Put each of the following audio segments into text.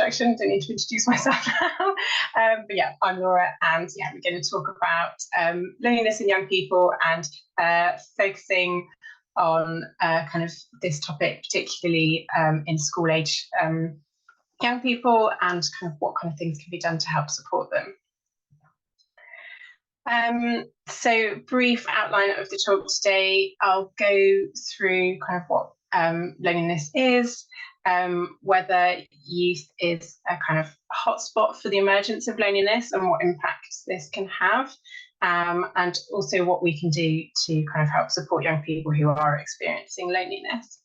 introduction. Don't need to introduce myself now. But yeah, I'm Laura, and yeah, we're going to talk about loneliness in young people and focusing on kind of this topic, particularly in school age young people, and kind of what kind of things can be done to help support them. So brief outline of the talk today. I'll go through kind of what loneliness is, whether youth is a kind of hotspot for the emergence of loneliness and what impact this can have, and also what we can do to kind of help support young people who are experiencing loneliness.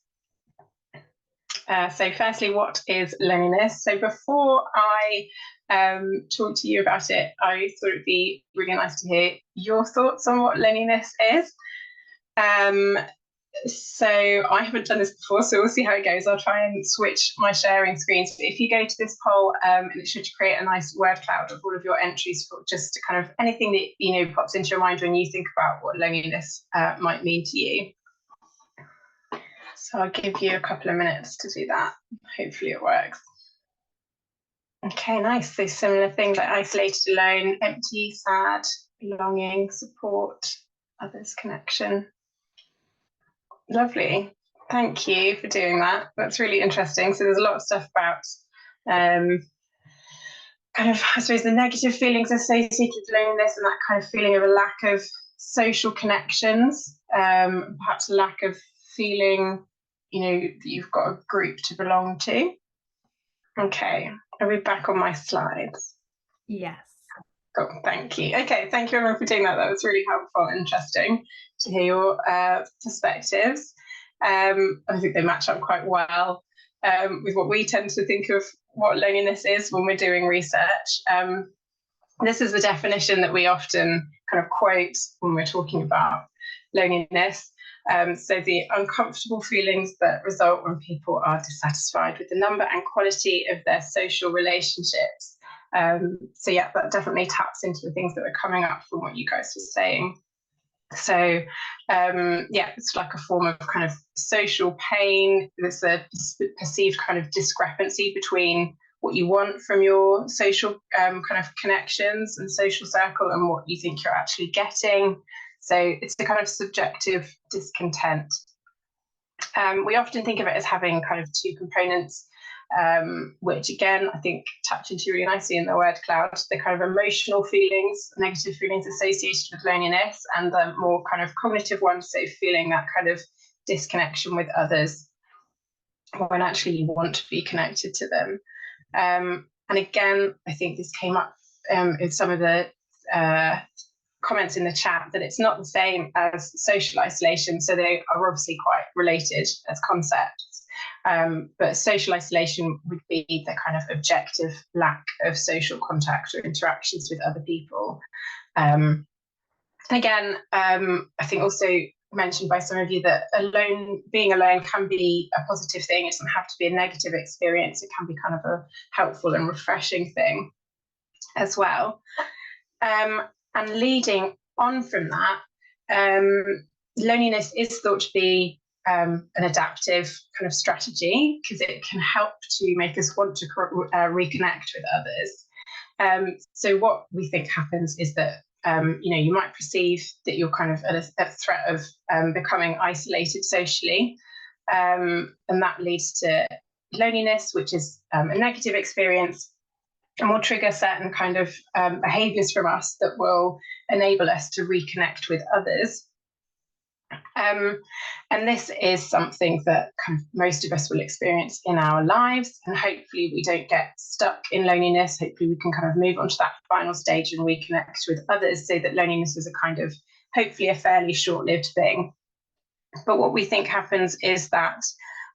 So firstly, what is loneliness? So before I talk to you about it, I thought it'd be really nice to hear your thoughts on what loneliness is. So I haven't done this before, so we'll see how it goes. I'll try and switch my sharing screens. But if you go to this poll, and it should create a nice word cloud of all of your entries for just to kind of anything that pops into your mind when you think about what loneliness might mean to you. So I'll give you a couple of minutes to do that. Hopefully it works. Okay, nice. So similar things like isolated, alone, empty, sad, longing, support, others, connection. Lovely. Thank you for doing that. That's really interesting. So there's a lot of stuff about kind of, I suppose, the negative feelings associated with loneliness and that kind of feeling of a lack of social connections, perhaps a lack of feeling, that you've got a group to belong to. Okay, are we back on my slides? Yes. Cool, thank you. Okay, thank you everyone for doing that. That was really helpful and interesting to hear your perspectives. I think they match up quite well with what we tend to think of what loneliness is when we're doing research. This is the definition that we often kind of quote when we're talking about loneliness. So the uncomfortable feelings that result when people are dissatisfied with the number and quality of their social relationships. So yeah, that definitely taps into the things that are coming up from what you guys were saying. So yeah, it's like a form of kind of social pain. There's a perceived kind of discrepancy between what you want from your social kind of connections and social circle and what you think you're actually getting. So it's a kind of subjective discontent. We often think of it as having kind of two components, which again, I think tapped into really nicely in the word cloud, the kind of emotional feelings, negative feelings associated with loneliness, and the more kind of cognitive ones, so feeling that kind of disconnection with others when actually you want to be connected to them. And again, I think this came up in some of the comments in the chat, that it's not the same as social isolation, so they are obviously quite related as concepts, but social isolation would be the kind of objective lack of social contact or interactions with other people. Again, I think also mentioned by some of you that being alone can be a positive thing. It doesn't have to be a negative experience. It can be kind of a helpful and refreshing thing as well. And leading on from that, loneliness is thought to be an adaptive kind of strategy, because it can help to make us want to reconnect with others. So what we think happens is that you might perceive that you're kind of at a threat of becoming isolated socially, and that leads to loneliness, which is a negative experience, and will trigger certain kind of behaviours from us that will enable us to reconnect with others. And this is something that kind of most of us will experience in our lives, and hopefully we don't get stuck in loneliness. Hopefully we can kind of move on to that final stage and reconnect with others, so that loneliness is a kind of, hopefully, a fairly short-lived thing. But what we think happens is that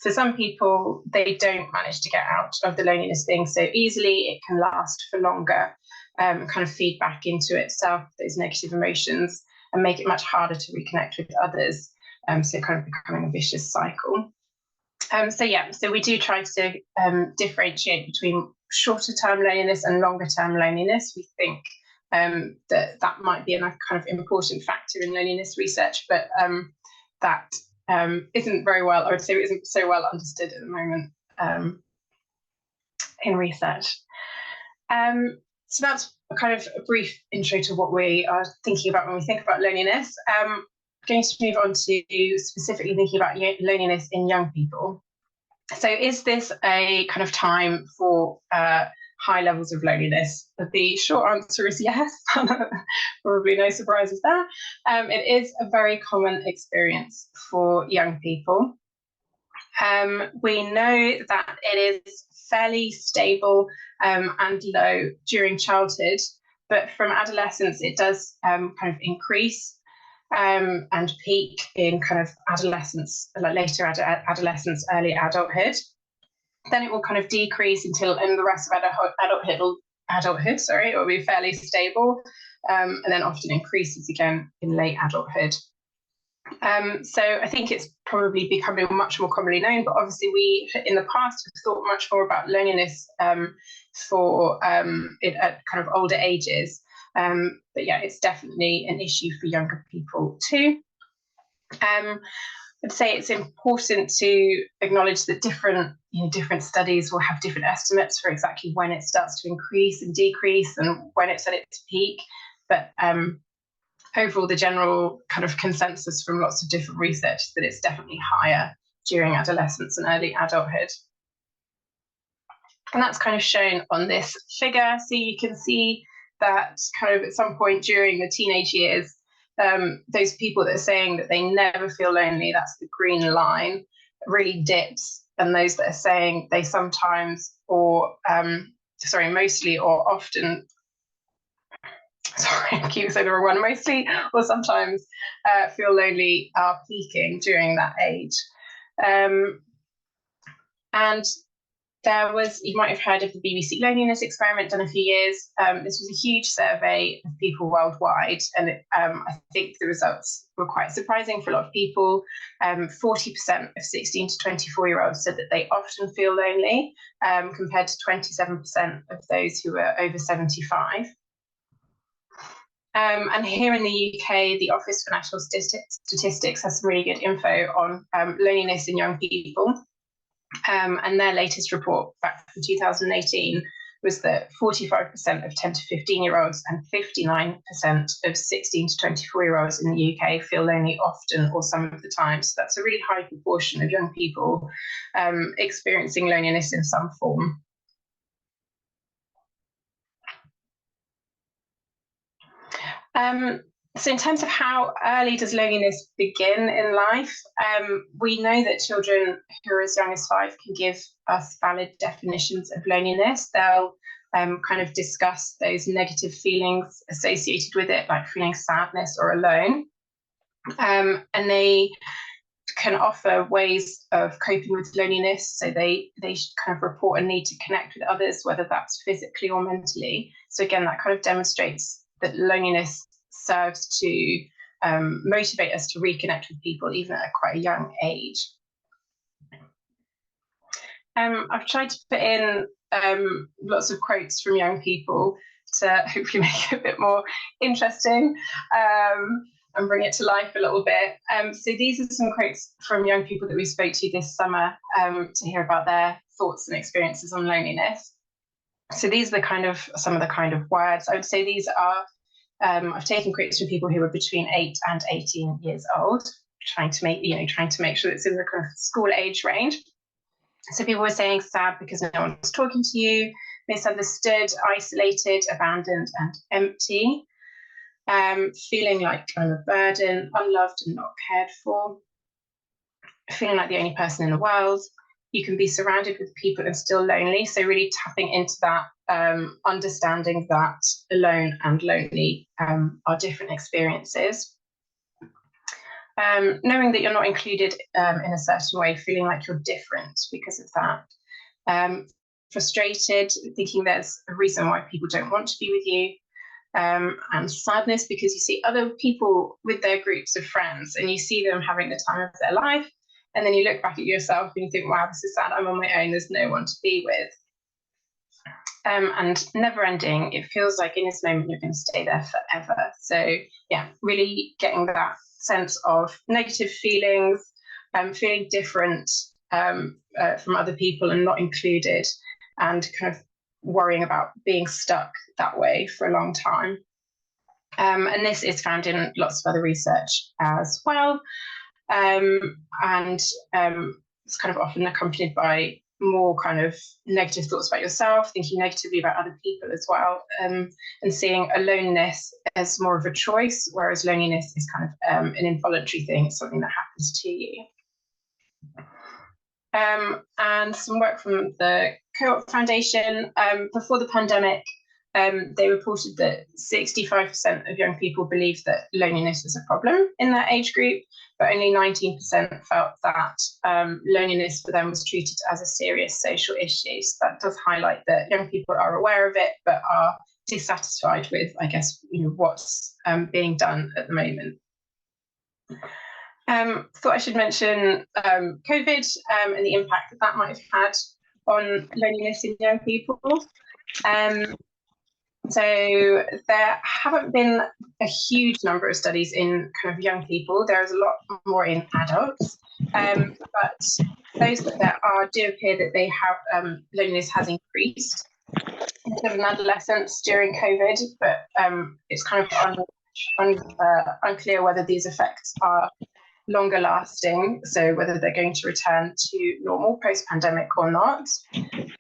for some people, they don't manage to get out of the loneliness thing so easily. It can last for longer, kind of feed back into itself, those negative emotions, and make it much harder to reconnect with others. So kind of becoming a vicious cycle. So we do try to differentiate between shorter term loneliness and longer term loneliness. We think that might be a kind of important factor in loneliness research, but that isn't very well, I would say, isn't so well understood at the moment. in research. So that's a kind of a brief intro to what we are thinking about when we think about loneliness. I'm going to move on to specifically thinking about loneliness in young people. So is this a kind of time for high levels of loneliness? The short answer is yes. Probably no surprises there. It is a very common experience for young people. We know that it is fairly stable and low during childhood, but from adolescence it does kind of increase and peak in kind of adolescence, like later adolescence, early adulthood. Then it will kind of decrease until in the rest of adulthood, it will be fairly stable, and then often increases again in late adulthood. So I think it's probably becoming much more commonly known, but obviously we in the past have thought much more about loneliness for at kind of older ages. But yeah, it's definitely an issue for younger people too. I'd say it's important to acknowledge that different studies will have different estimates for exactly when it starts to increase and decrease and when it's at its peak. But overall, the general kind of consensus from lots of different research is that it's definitely higher during adolescence and early adulthood. And that's kind of shown on this figure. So you can see that kind of at some point during the teenage years, those people that are saying that they never feel lonely, that's the green line, really dips. And those that are saying they sometimes or mostly or often, I keep saying the wrong one, mostly or sometimes feel lonely are peaking during that age. And there was, you might have heard of the BBC loneliness experiment done a few years. This was a huge survey of people worldwide, and I think the results were quite surprising for a lot of people. 40% of 16 to 24-year-olds said that they often feel lonely, compared to 27% of those who were over 75. And here in the UK, the Office for National Statistics has some really good info on loneliness in young people. And their latest report back from 2018 was that 45% of 10 to 15-year-olds and 59% of 16 to 24-year-olds in the UK feel lonely often or some of the time. So that's a really high proportion of young people experiencing loneliness in some form. So in terms of how early does loneliness begin in life, we know that children who are as young as 5 can give us valid definitions of loneliness. They'll kind of discuss those negative feelings associated with it, like feeling sadness or alone. And they can offer ways of coping with loneliness. So they kind of report a need to connect with others, whether that's physically or mentally. So again, that kind of demonstrates that loneliness serves to motivate us to reconnect with people even at quite a young age. I've tried to put in lots of quotes from young people to hopefully make it a bit more interesting and bring it to life a little bit. So these are some quotes from young people that we spoke to this summer to hear about their thoughts and experiences on loneliness. So these are some of the kind of words. I would say these are I've taken quotes from people who were between 8 and 18 years old, trying to make sure it's in the kind of school age range. So people were saying sad because no one was talking to you, misunderstood, isolated, abandoned, and empty. Feeling like I'm a burden, unloved and not cared for. Feeling like the only person in the world. You can be surrounded with people and still lonely. So really tapping into that, understanding that alone and lonely are different experiences. Knowing that you're not included in a certain way, feeling like you're different because of that. Frustrated, thinking there's a reason why people don't want to be with you. And sadness because you see other people with their groups of friends and you see them having the time of their life. And then you look back at yourself and you think, wow, this is sad. I'm on my own. There's no one to be with. And never ending. It feels like in this moment you're going to stay there forever. So yeah, really getting that sense of negative feelings, feeling different from other people and not included, and kind of worrying about being stuck that way for a long time. And this is found in lots of other research as well. It's kind of often accompanied by more kind of negative thoughts about yourself, thinking negatively about other people as well, and seeing loneliness as more of a choice, whereas loneliness is kind of an involuntary thing. It's something that happens to you. And some work from the Co-op Foundation. Before the pandemic, they reported that 65% of young people believed that loneliness was a problem in their age group, but only 19% felt that loneliness for them was treated as a serious social issue. So that does highlight that young people are aware of it, but are dissatisfied with, I guess, what's being done at the moment. Thought I should mention COVID and the impact that might have had on loneliness in young people. So there haven't been a huge number of studies in kind of young people. There's a lot more in adults, but those that there are do appear that they have loneliness has increased in adolescents during COVID, but it's kind of unclear whether these effects are longer lasting, so whether they're going to return to normal post-pandemic or not.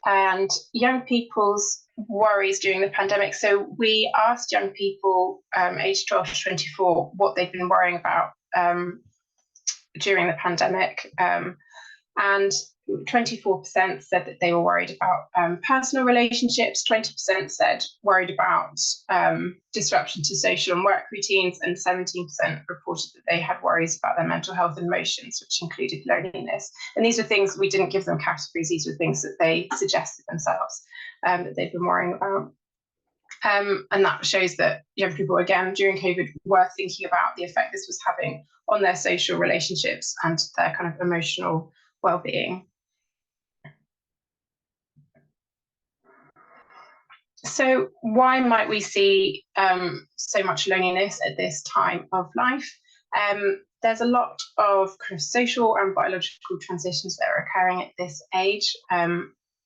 And young people's worries during the pandemic. So we asked young people aged 12 to 24 what they've been worrying about during the pandemic. And 24% said that they were worried about personal relationships, 20% said worried about disruption to social and work routines, and 17% reported that they had worries about their mental health and emotions, which included loneliness. And these were things, we didn't give them categories, these were things that they suggested themselves that they've been worrying about. And that shows that young people, again, during COVID, were thinking about the effect this was having on their social relationships and their kind of emotional well-being. So why might we see so much loneliness at this time of life? There's a lot of kind of social and biological transitions that are occurring at this age,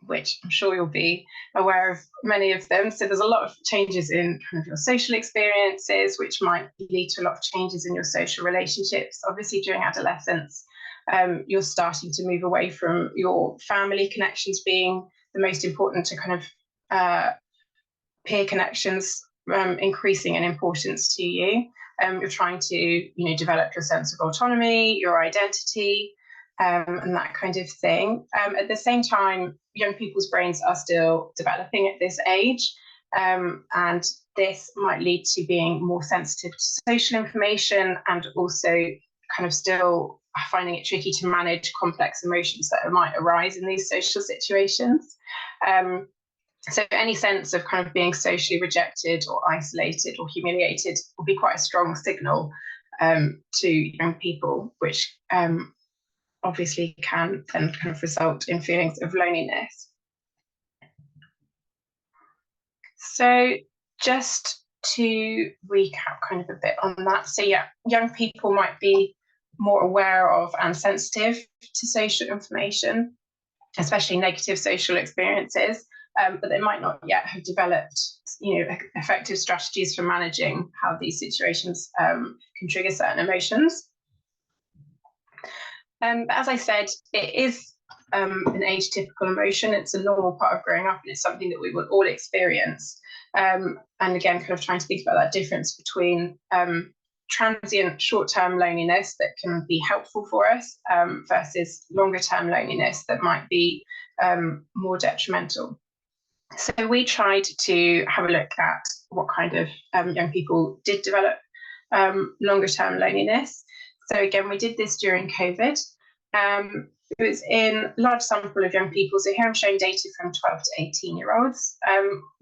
which I'm sure you'll be aware of many of them. So there's a lot of changes in kind of your social experiences, which might lead to a lot of changes in your social relationships. Obviously, during adolescence, you're starting to move away from your family connections being the most important to kind of peer connections increasing in importance to you. You're trying to, develop your sense of autonomy, your identity, and that kind of thing. At the same time, young people's brains are still developing at this age, and this might lead to being more sensitive to social information, and also kind of still finding it tricky to manage complex emotions that might arise in these social situations. So any sense of kind of being socially rejected or isolated or humiliated will be quite a strong signal to young people, which obviously can then kind of result in feelings of loneliness. So just to recap kind of a bit on that. So yeah, young people might be more aware of and sensitive to social information, especially negative social experiences. But they might not yet have developed, effective strategies for managing how these situations can trigger certain emotions. But as I said, it is an age-typical emotion. It's a normal part of growing up, and it's something that we will all experience. And again, kind of trying to think about that difference between transient short-term loneliness that can be helpful for us versus longer-term loneliness that might be more detrimental. So we tried to have a look at what kind of young people did develop longer-term loneliness. So again, we did this during COVID. It was in a large sample of young people. So here I'm showing data from 12 to 18-year-olds.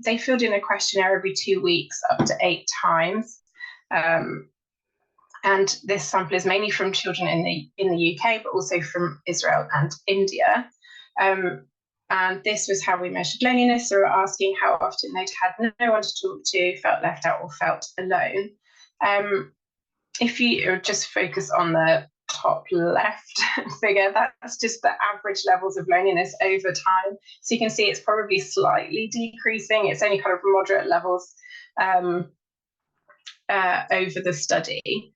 They filled in a questionnaire every 2 weeks, up to 8 times. And this sample is mainly from children in the UK, but also from Israel and India. And this was how we measured loneliness. So we're asking how often they'd had no one to talk to, felt left out, or felt alone. If you just focus on the top left figure, that's just the average levels of loneliness over time. So you can see it's probably slightly decreasing. It's only kind of moderate levels over the study.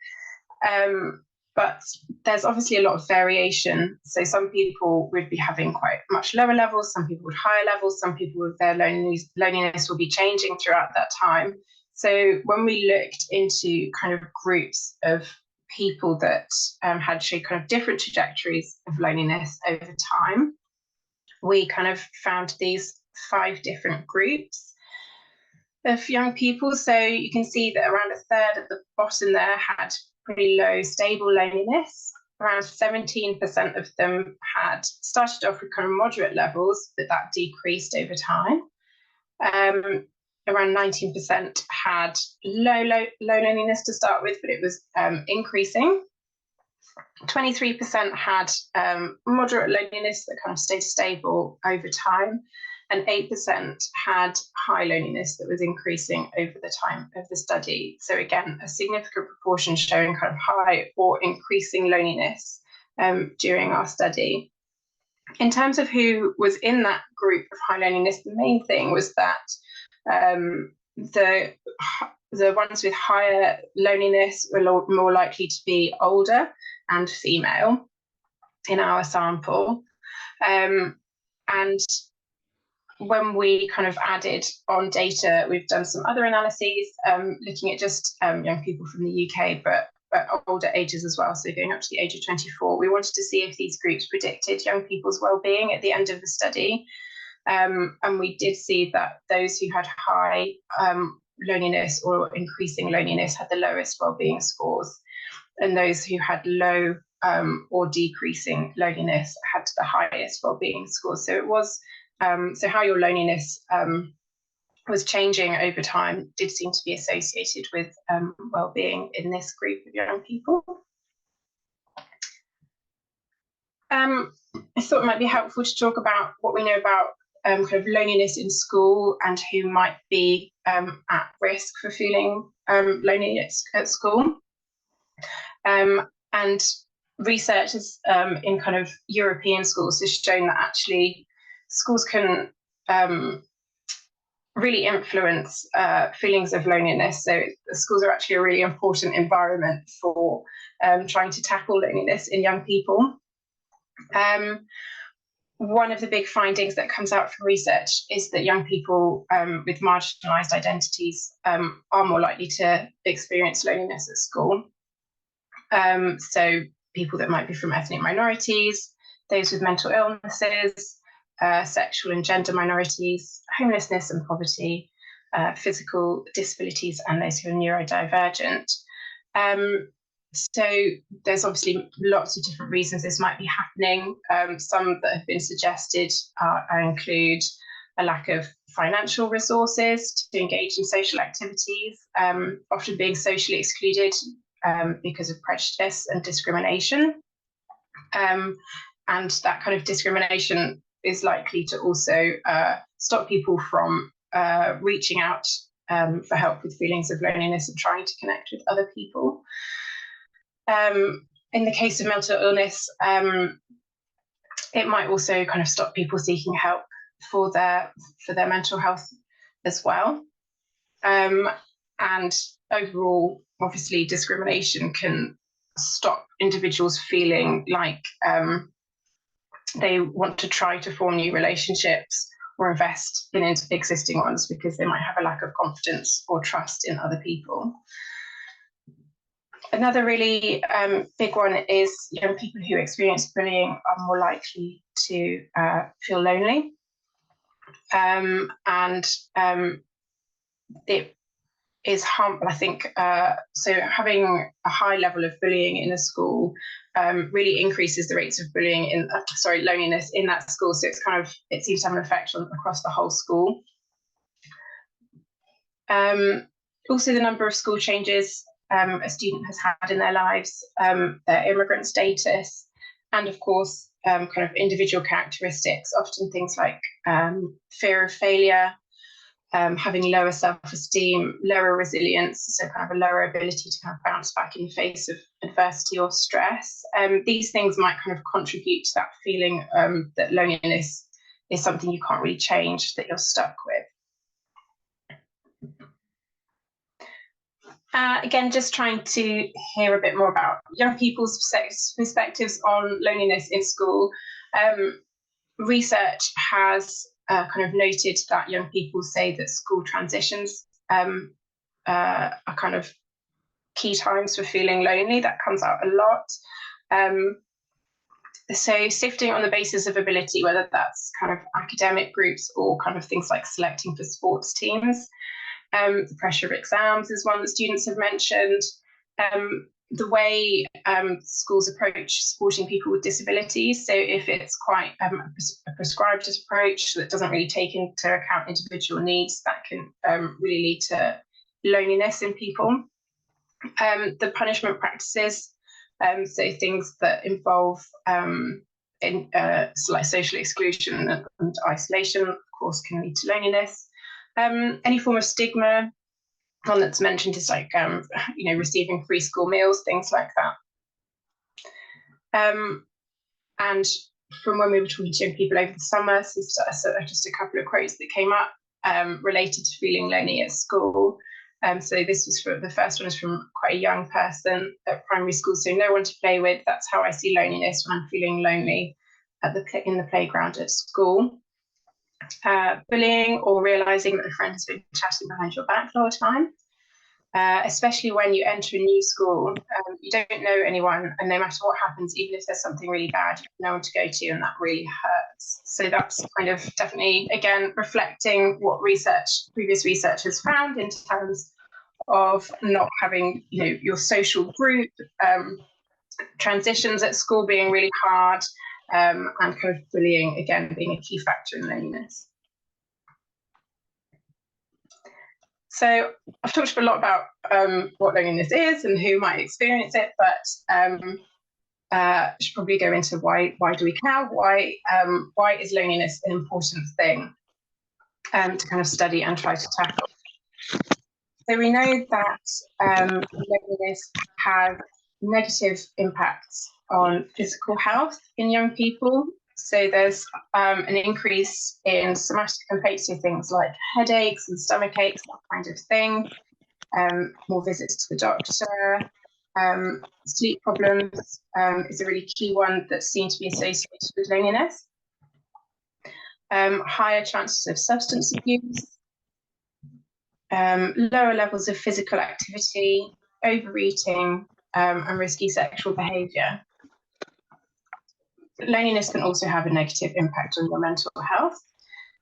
But there's obviously a lot of variation. So some people would be having quite much lower levels, some people with higher levels, some people with their loneliness will be changing throughout that time. So when we looked into kind of groups of people that had showed kind of different trajectories of loneliness over time, we kind of found these 5 different groups of young people. So you can see that around a third at the bottom there had pretty low stable loneliness. Around 17% of them had started off with kind of moderate levels, but that decreased over time. Around 19% had low loneliness to start with, but it was increasing. 23% had moderate loneliness that kind of stayed stable over time, and 8% had high loneliness that was increasing over the time of the study. So again, a significant proportion showing kind of high or increasing loneliness during our study. In terms of who was in that group of high loneliness, the main thing was that the ones with higher loneliness were more likely to be older and female in our sample. And when we kind of added on data, we've done some other analyses looking at just young people from the UK, but older ages as well, so going up to the age of 24. We wanted to see if these groups predicted young people's well-being at the end of the study. And we did see that those who had high loneliness or increasing loneliness had the lowest well-being scores, and those who had low or decreasing loneliness had the highest well-being scores. So it was so how your loneliness was changing over time did seem to be associated with well-being in this group of young people. I thought it might be helpful to talk about what we know about kind of loneliness in school and who might be at risk for feeling lonely at school. And research in kind of European schools has shown that actually schools can really influence feelings of loneliness. So schools are actually a really important environment for trying to tackle loneliness in young people. One of the big findings that comes out from research is that young people with marginalised identities are more likely to experience loneliness at school. So people that might be from ethnic minorities, those with mental illnesses, sexual and gender minorities, homelessness and poverty, physical disabilities, and those who are neurodivergent. So there's obviously lots of different reasons this might be happening. Some that have been suggested include a lack of financial resources to engage in social activities, often being socially excluded because of prejudice and discrimination. And that kind of discrimination is likely to also stop people from reaching out for help with feelings of loneliness and trying to connect with other people. In the case of mental illness, it might also kind of stop people seeking help for their mental health as well. And overall, obviously, discrimination can stop individuals feeling like they want to try to form new relationships or invest in existing ones because they might have a lack of confidence or trust in other people. Another really big one is young people who experience bullying are more likely to feel lonely. It is harmful, I think. So having a high level of bullying in a school really increases the rates of bullying loneliness in that school. So it seems to have an effect across the whole school. Also, the number of school changes a student has had in their lives, their immigrant status, and of course, kind of individual characteristics, often things like fear of failure, having lower self-esteem, lower resilience, so kind of a lower ability to kind of bounce back in the face of adversity or stress. These things might kind of contribute to that feeling that loneliness is something you can't really change, that you're stuck with. Again, just trying to hear a bit more about young people's perspectives on loneliness in school. Research has kind of noted that young people say that school transitions are kind of key times for feeling lonely. That comes out a lot. So sifting on the basis of ability, whether that's kind of academic groups or kind of things like selecting for sports teams. The pressure of exams is one that students have mentioned. The way schools approach supporting people with disabilities. So if it's quite a prescribed approach that doesn't really take into account individual needs, that can really lead to loneliness in people. The punishment practices, so things that involve like social exclusion and isolation, of course, can lead to loneliness. Any form of stigma, one that's mentioned is like, receiving free school meals, things like that. And from when we were talking to young people over the summer, so just a couple of quotes that came up related to feeling lonely at school. So this was the first one is from quite a young person at primary school. So no one to play with. That's how I see loneliness, when I'm feeling lonely in the playground at school. Bullying, or realizing that a friend has been chatting behind your back the whole time, especially when you enter a new school. You don't know anyone, and no matter what happens, even if there's something really bad, you have no one to go to, and that really hurts. So that's kind of definitely, again, reflecting what previous research has found in terms of not having, your social group, transitions at school being really hard, and kind of bullying, again, being a key factor in loneliness. So I've talked a lot about what loneliness is and who might experience it, but I should probably go into why do we care? Why is loneliness an important thing to kind of study and try to tackle? So we know that loneliness has negative impacts on physical health in young people. So there's an increase in somatic complaints, so things like headaches and stomach aches, that kind of thing. More visits to the doctor. Sleep problems is a really key one that seems to be associated with loneliness. Higher chances of substance abuse. Lower levels of physical activity, overeating, and risky sexual behaviour. Loneliness can also have a negative impact on your mental health.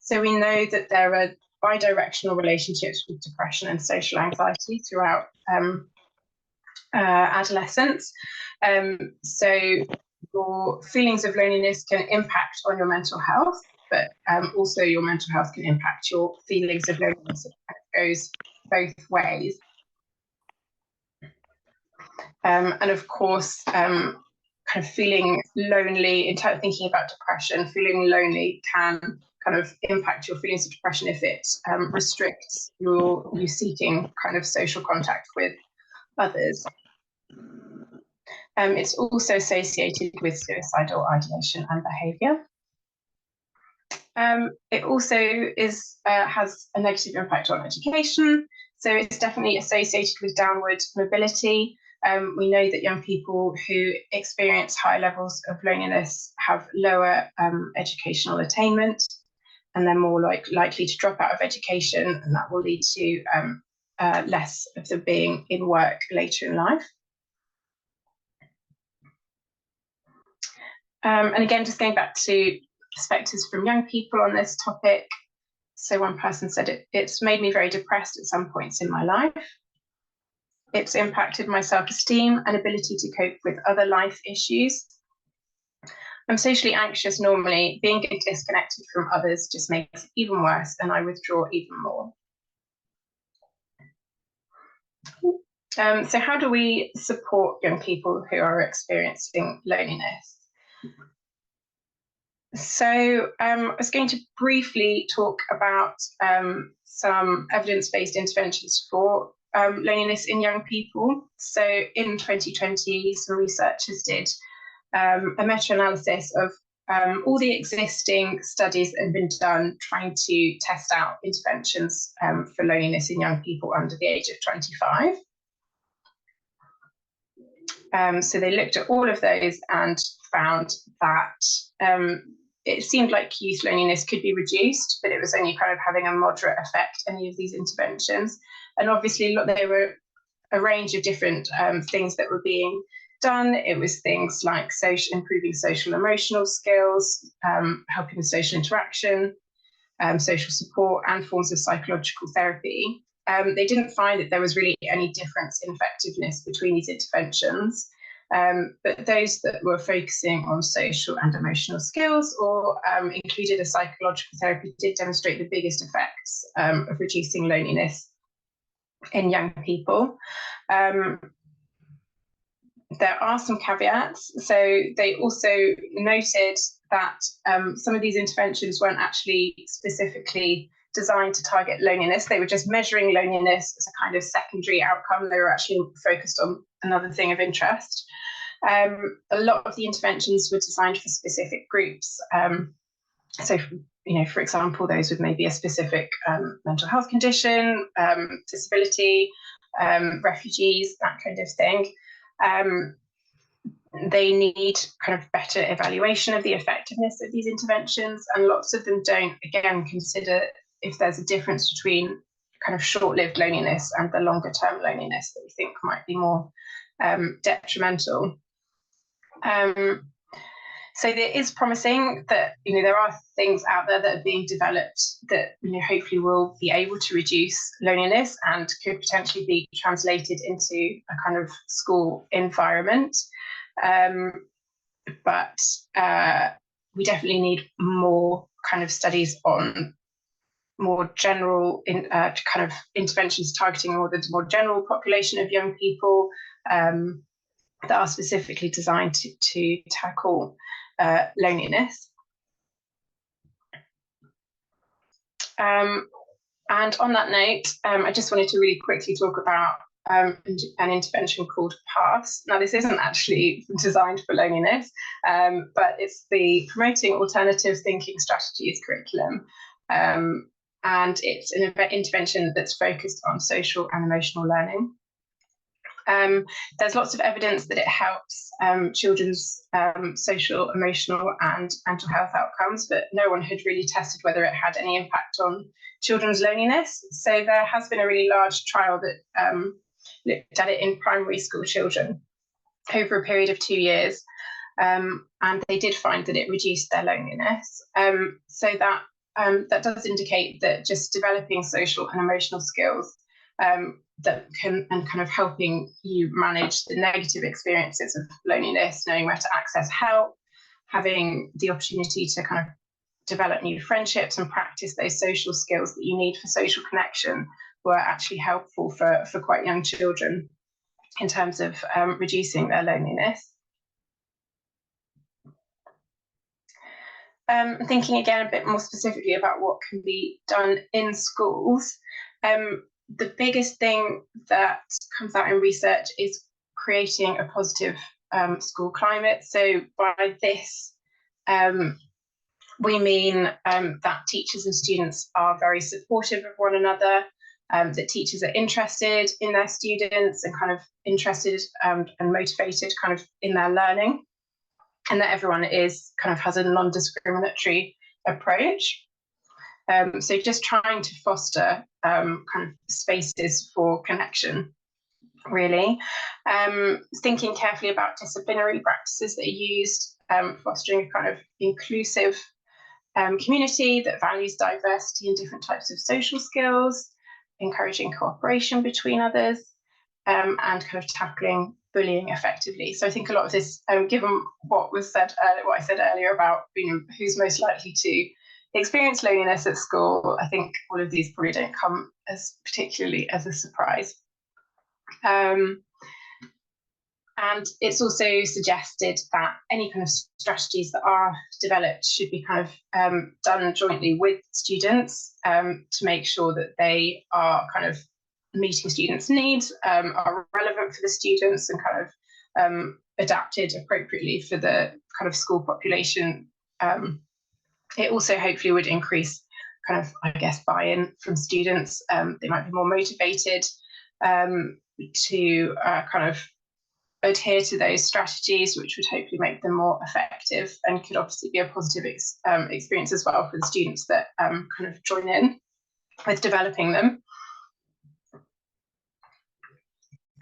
So we know that there are bidirectional relationships with depression and social anxiety throughout adolescence. So your feelings of loneliness can impact on your mental health, but also your mental health can impact your feelings of loneliness. It goes both ways. And of course, kind of feeling lonely, in terms of thinking about depression, feeling lonely can kind of impact your feelings of depression if it restricts you seeking kind of social contact with others. It's also associated with suicidal ideation and behaviour. It also has a negative impact on education, so it's definitely associated with downward mobility. We know that young people who experience high levels of loneliness have lower educational attainment, and they're more likely to drop out of education, and that will lead to less of them being in work later in life. And again, just going back to perspectives from young people on this topic. So one person said, it's made me very depressed at some points in my life. It's impacted my self-esteem and ability to cope with other life issues. I'm socially anxious normally. Being disconnected from others just makes it even worse, and I withdraw even more. So how do we support young people who are experiencing loneliness? So I was going to briefly talk about some evidence-based interventions for loneliness in young people. So in 2020, some researchers did a meta-analysis of all the existing studies that have been done trying to test out interventions for loneliness in young people under the age of 25. So they looked at all of those and found that it seemed like youth loneliness could be reduced, but it was only kind of having a moderate effect, any of these interventions. And obviously, look, there were a range of different things that were being done. It was things like improving social emotional skills, helping with social interaction, social support, and forms of psychological therapy. They didn't find that there was really any difference in effectiveness between these interventions. But those that were focusing on social and emotional skills or included a psychological therapy did demonstrate the biggest effects of reducing loneliness in young people. There are some caveats. So they also noted that some of these interventions weren't actually specifically designed to target loneliness. They were just measuring loneliness as a kind of secondary outcome. They were actually focused on another thing of interest. A lot of the interventions were designed for specific groups. So, for example, those with maybe a specific mental health condition, disability, refugees, that kind of thing. They need kind of better evaluation of the effectiveness of these interventions, and lots of them don't, again, consider if there's a difference between kind of short-lived loneliness and the longer-term loneliness that we think might be more detrimental. So it is promising that there are things out there that are being developed that hopefully will be able to reduce loneliness and could potentially be translated into a kind of school environment. But we definitely need more kind of studies on more general kind of interventions targeting the more general population of young people that are specifically designed to tackle loneliness. And on that note, I just wanted to really quickly talk about an intervention called PATHS. Now, this isn't actually designed for loneliness, but it's the Promoting Alternative Thinking Strategies curriculum. And it's an intervention that's focused on social and emotional learning. There's lots of evidence that it helps children's social, emotional, and mental health outcomes, but no one had really tested whether it had any impact on children's loneliness. So there has been a really large trial that looked at it in primary school children over a period of 2 years, and they did find that it reduced their loneliness. So that does indicate that just developing social and emotional skills that can and kind of helping you manage the negative experiences of loneliness, knowing where to access help, having the opportunity to kind of develop new friendships and practice those social skills that you need for social connection were actually helpful for quite young children in terms of reducing their loneliness. Thinking again a bit more specifically about what can be done in schools, the biggest thing that comes out in research is creating a positive school climate. So by this, we mean that teachers and students are very supportive of one another, that teachers are interested in their students and kind of interested and motivated kind of in their learning, and that everyone has a non-discriminatory approach. So just trying to foster kind of spaces for connection, really. Thinking carefully about disciplinary practices that are used, fostering a kind of inclusive community that values diversity and different types of social skills, encouraging cooperation between others, and kind of tackling bullying effectively. So I think a lot of this, given what I said earlier about who's most likely to experience loneliness at school, I think all of these probably don't come as particularly as a surprise. And it's also suggested that any kind of strategies that are developed should be kind of done jointly with students to make sure that they are kind of meeting students' needs, are relevant for the students, and kind of adapted appropriately for the kind of school population. It also hopefully would increase kind of, I guess, buy-in from students. They might be more motivated to kind of adhere to those strategies, which would hopefully make them more effective and could obviously be a positive experience as well for the students that kind of join in with developing them.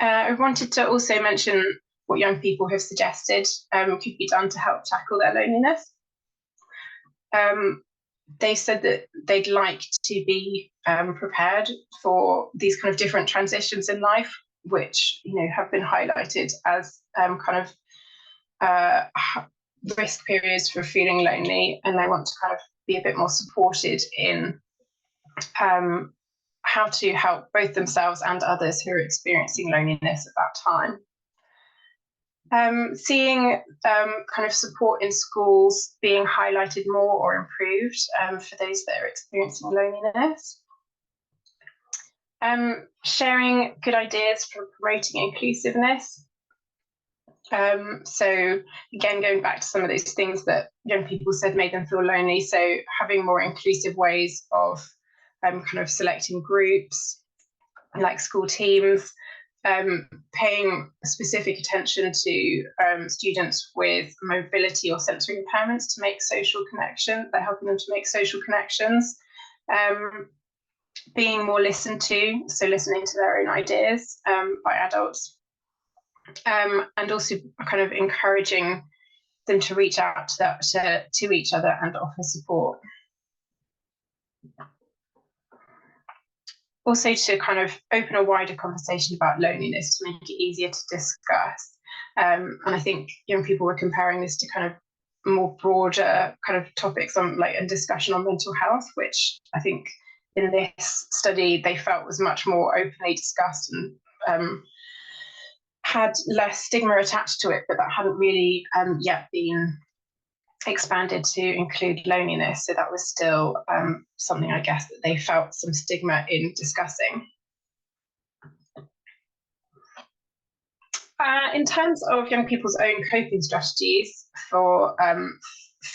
I wanted to also mention what young people have suggested could be done to help tackle their loneliness. They said that they'd like to be prepared for these kind of different transitions in life, which have been highlighted as kind of risk periods for feeling lonely, and they want to kind of be a bit more supported in how to help both themselves and others who are experiencing loneliness at that time. Seeing kind of support in schools being highlighted more or improved for those that are experiencing loneliness. Sharing good ideas for promoting inclusiveness. So again, going back to some of those things that young people said made them feel lonely. So having more inclusive ways of kind of selecting groups, like school teams, paying specific attention to students with mobility or sensory impairments to make social connections, by helping them to make social connections, being more listened to, so listening to their own ideas by adults, and also kind of encouraging them to reach out to each other and offer support. Also to kind of open a wider conversation about loneliness to make it easier to discuss. And I think young people were comparing this to kind of more broader kind of topics on and discussion on mental health, which I think in this study they felt was much more openly discussed and had less stigma attached to it, but that hadn't really yet been expanded to include loneliness. So that was still something, I guess, that they felt some stigma in discussing. In terms of young people's own coping strategies for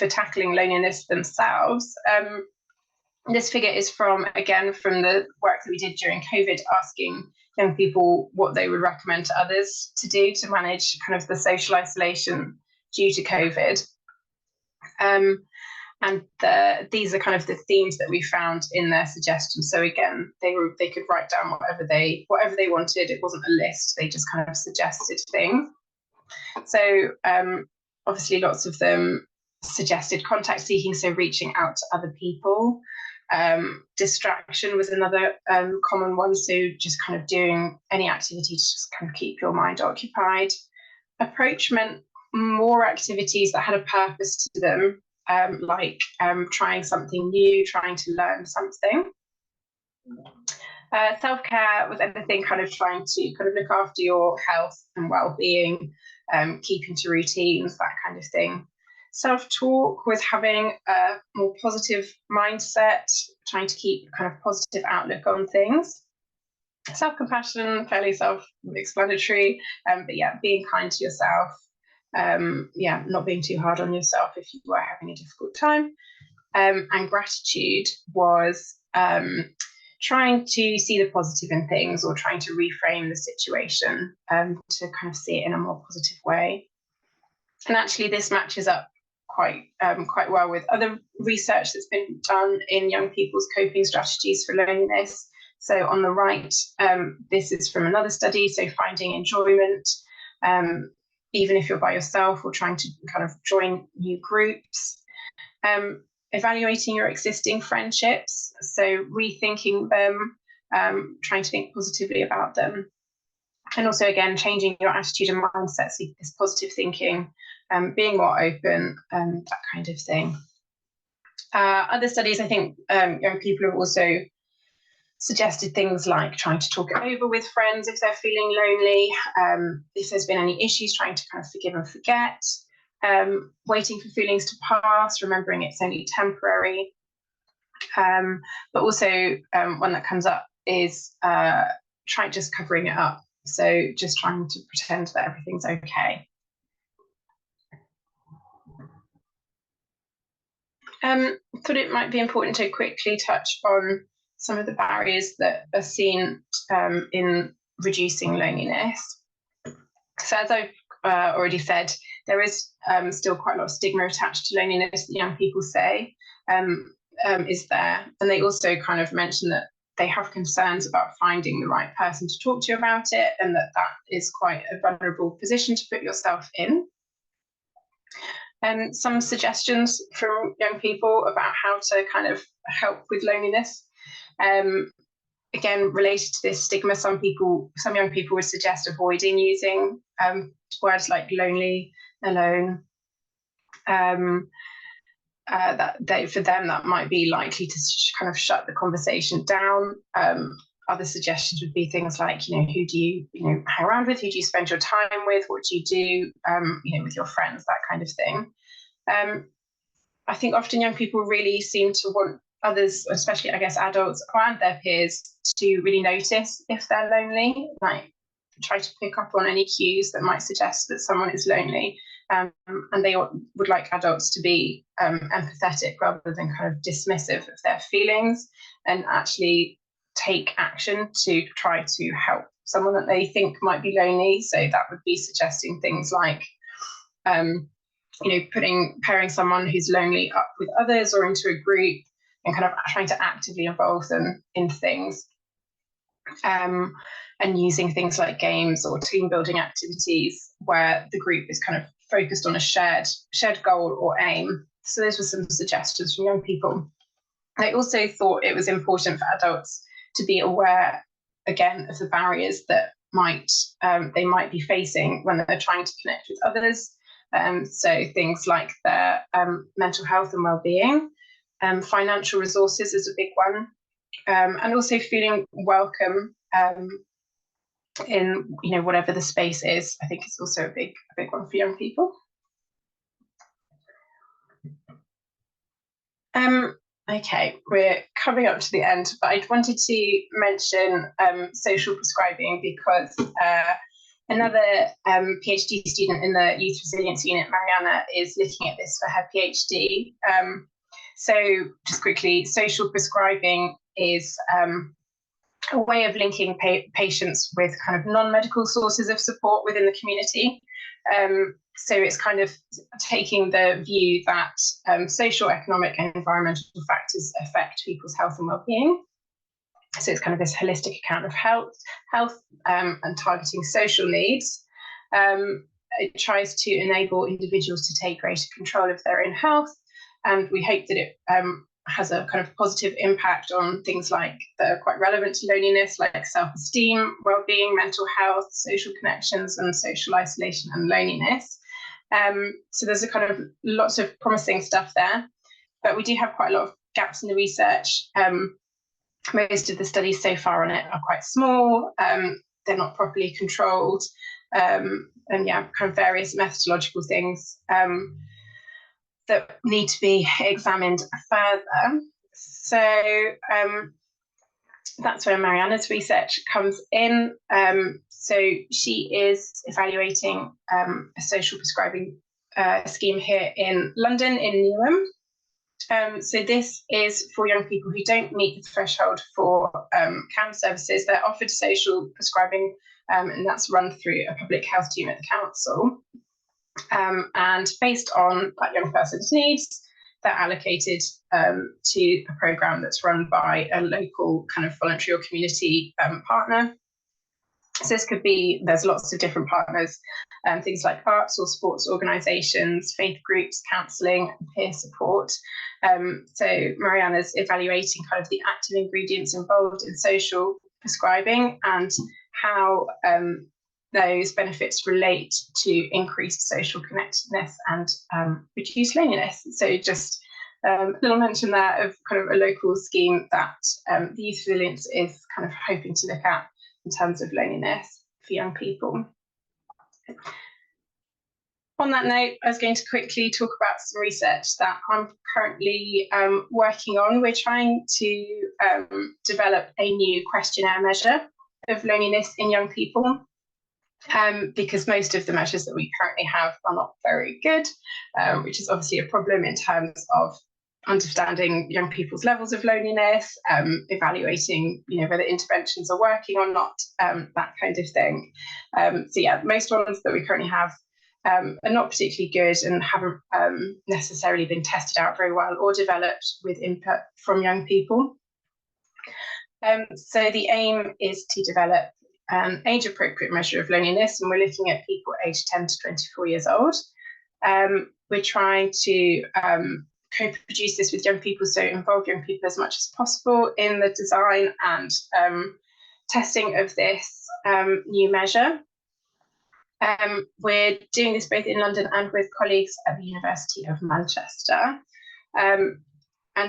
tackling loneliness themselves, this figure is from the work that we did during COVID, asking young people what they would recommend to others to do to manage kind of the social isolation due to COVID. And these are kind of the themes that we found in their suggestions. So again, they could write down whatever they wanted. It wasn't a list. They just kind of suggested things. So obviously, lots of them suggested contact seeking, so reaching out to other people. Distraction was another common one. So just kind of doing any activity to just kind of keep your mind occupied. Approach meant more activities that had a purpose to them, like trying something new, trying to learn something. Self-care was everything kind of trying to kind of look after your health and well-being, keeping to routines, that kind of thing. Self-talk was having a more positive mindset, trying to keep kind of positive outlook on things. Self-compassion, fairly self-explanatory, but yeah, being kind to yourself. Not being too hard on yourself if you were having a difficult time. And gratitude was trying to see the positive in things, or trying to reframe the situation to kind of see it in a more positive way. And actually this matches up quite well with other research that's been done in young people's coping strategies for loneliness. So on the right, this is from another study, so finding enjoyment, even if you're by yourself, or trying to kind of join new groups. Evaluating your existing friendships, so rethinking them, trying to think positively about them. And also, again, changing your attitude and mindset, so this positive thinking, being more open, that kind of thing. Other studies, I think young people have also suggested things like trying to talk it over with friends if they're feeling lonely, if there's been any issues, trying to kind of forgive and forget, waiting for feelings to pass, remembering it's only temporary. But also one that comes up is try just covering it up. So just trying to pretend that everything's okay. Thought it might be important to quickly touch on some of the barriers that are seen in reducing loneliness. So as I've already said, there is still quite a lot of stigma attached to loneliness that young people say is there. And they also kind of mention that they have concerns about finding the right person to talk to you about it, and that is quite a vulnerable position to put yourself in. Some suggestions from young people about how to kind of help with loneliness. Again, related to this stigma, some young people would suggest avoiding using words like lonely, alone. For them, that might be likely to kind of shut the conversation down. Other suggestions would be things like, who do you hang around with? Who do you spend your time with? What do you do, with your friends? That kind of thing. I think often young people really seem to want others, especially I guess adults and their peers, to really notice if they're lonely, like try to pick up on any cues that might suggest that someone is lonely. And they would like adults to be empathetic rather than kind of dismissive of their feelings, and actually take action to try to help someone that they think might be lonely. So that would be suggesting things like, pairing someone who's lonely up with others or into a group, and kind of trying to actively involve them in things. And using things like games or team building activities where the group is kind of focused on a shared goal or aim. So those were some suggestions from young people. I also thought it was important for adults to be aware, again, of the barriers that they might be facing when they're trying to connect with others. So things like their mental health and well-being, financial resources is a big one, and also feeling welcome in whatever the space is. I think it's also a big one for young people. Okay, we're coming up to the end, but I wanted to mention social prescribing because another PhD student in the Youth Resilience Unit, Mariana, is looking at this for her PhD. So just quickly, social prescribing is a way of linking patients with kind of non-medical sources of support within the community. So it's kind of taking the view that social, economic, and environmental factors affect people's health and well-being. So it's kind of this holistic account of health, and targeting social needs. It tries to enable individuals to take greater control of their own health, and we hope that it has a kind of positive impact on things like that are quite relevant to loneliness, like self-esteem, well-being, mental health, social connections, and social isolation and loneliness. So there's a kind of lots of promising stuff there, but we do have quite a lot of gaps in the research. Most of the studies so far on it are quite small. They're not properly controlled, and kind of various methodological things that need to be examined further. So that's where Mariana's research comes in. So she is evaluating a social prescribing scheme here in London, in Newham. So this is for young people who don't meet the threshold for CAM services. They're offered social prescribing, and that's run through a public health team at the council. And based on that young person's needs, they're allocated to a programme that's run by a local kind of voluntary or community partner. So this could be, there's lots of different partners, things like arts or sports organisations, faith groups, counselling, and peer support. So Mariana's evaluating kind of the active ingredients involved in social prescribing and how those benefits relate to increased social connectedness and reduced loneliness. So just little mention there of kind of a local scheme that the Youth Resilience is kind of hoping to look at in terms of loneliness for young people. On that note, I was going to quickly talk about some research that I'm currently working on. We're trying to develop a new questionnaire measure of loneliness in young people, because most of the measures that we currently have are not very good, which is obviously a problem in terms of understanding young people's levels of loneliness, evaluating, whether interventions are working or not, that kind of thing. So yeah, most ones that we currently have are not particularly good and haven't necessarily been tested out very well or developed with input from young people. So the aim is to develop an age-appropriate measure of loneliness, and we're looking at people aged 10 to 24 years old. We're trying to co-produce this with young people, so involve young people as much as possible in the design and testing of this new measure. We're doing this both in London and with colleagues at the University of Manchester. And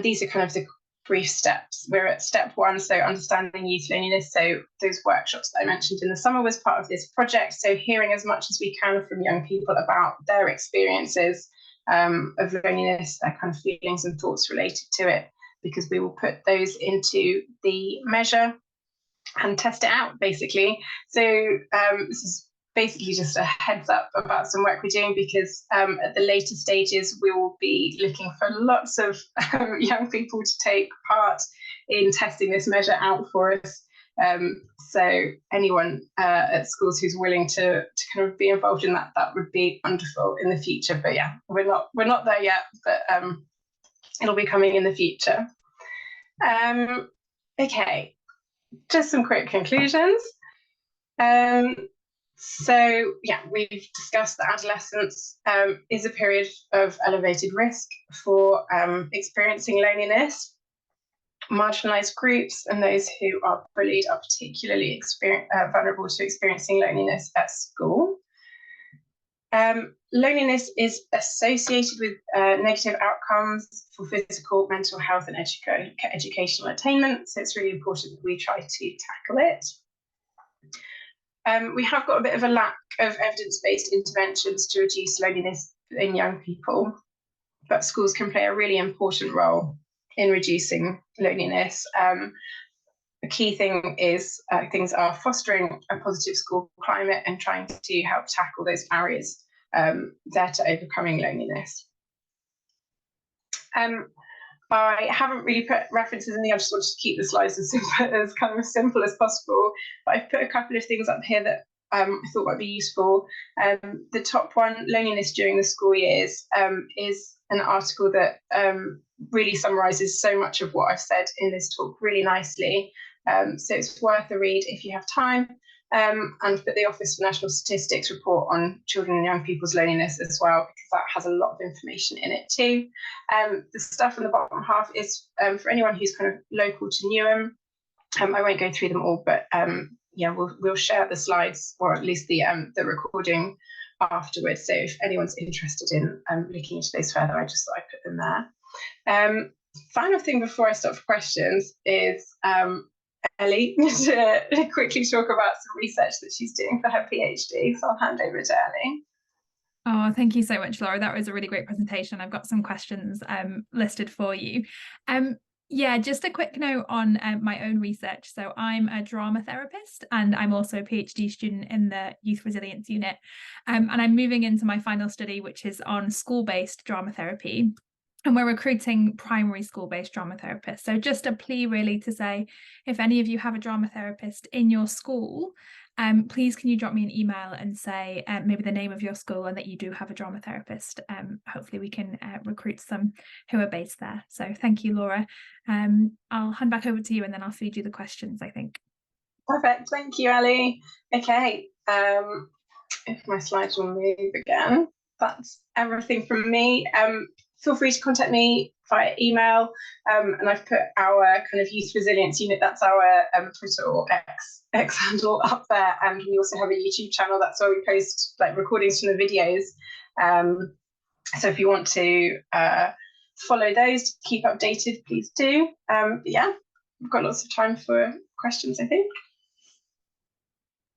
these are kind of the brief steps. We're at step 1, so understanding youth loneliness. So those workshops that I mentioned in the summer was part of this project. So hearing as much as we can from young people about their experiences of loneliness, their kind of feelings and thoughts related to it, because we will put those into the measure and test it out, basically. So this is basically just a heads up about some work we're doing, because at the later stages we will be looking for lots of young people to take part in testing this measure out for us. So anyone at schools who's willing to kind of be involved in that would be wonderful in the future. But yeah, we're not there yet, but it'll be coming in the future. Okay, just some quick conclusions. So yeah, we've discussed that adolescence is a period of elevated risk for experiencing loneliness. Marginalised groups and those who are bullied are particularly vulnerable to experiencing loneliness at school. Loneliness is associated with negative outcomes for physical, mental health and educational attainment, so it's really important that we try to tackle it. We have got a bit of a lack of evidence-based interventions to reduce loneliness in young people, but schools can play a really important role in reducing loneliness. The key thing is things are fostering a positive school climate and trying to help tackle those barriers there to overcoming loneliness. I haven't really put references in the, I just wanted to keep the slides as kind of simple as possible, but I've put a couple of things up here that I thought might be useful. The top one, loneliness during the school years, is an article that really summarises so much of what I've said in this talk really nicely. So it's worth a read if you have time. And put the Office for National Statistics report on children and young people's loneliness as well, because that has a lot of information in it too. The stuff in the bottom half is for anyone who's kind of local to Newham. I won't go through them all, but yeah, we'll share the slides, or at least the recording afterwards. So if anyone's interested in looking into those further, I just thought I'd put them there. Final thing before I stop for questions is Ellie to quickly talk about some research that she's doing for her PhD. So I'll hand over to Ellie. Oh, thank you so much, Laura. That was a really great presentation. I've got some questions listed for you. Yeah, just a quick note on my own research. So I'm a drama therapist and I'm also a PhD student in the Youth Resilience Unit. And I'm moving into my final study, which is on school-based drama therapy. And we're recruiting primary school-based drama therapists. So just a plea really to say, if any of you have a drama therapist in your school, please can you drop me an email and say maybe the name of your school and that you do have a drama therapist. Hopefully we can recruit some who are based there. So thank you, Laura. I'll hand back over to you and then I'll feed you the questions, I think. Perfect, thank you, Ellie. Okay, if my slides will move again, that's everything from me. Feel free to contact me via email, and I've put our kind of Youth Resilience Unit, that's our Twitter or X handle up there, and we also have a YouTube channel. That's where we post like recordings from the videos. So if you want to follow those to keep updated, please do. But yeah, we've got lots of time for questions, I think.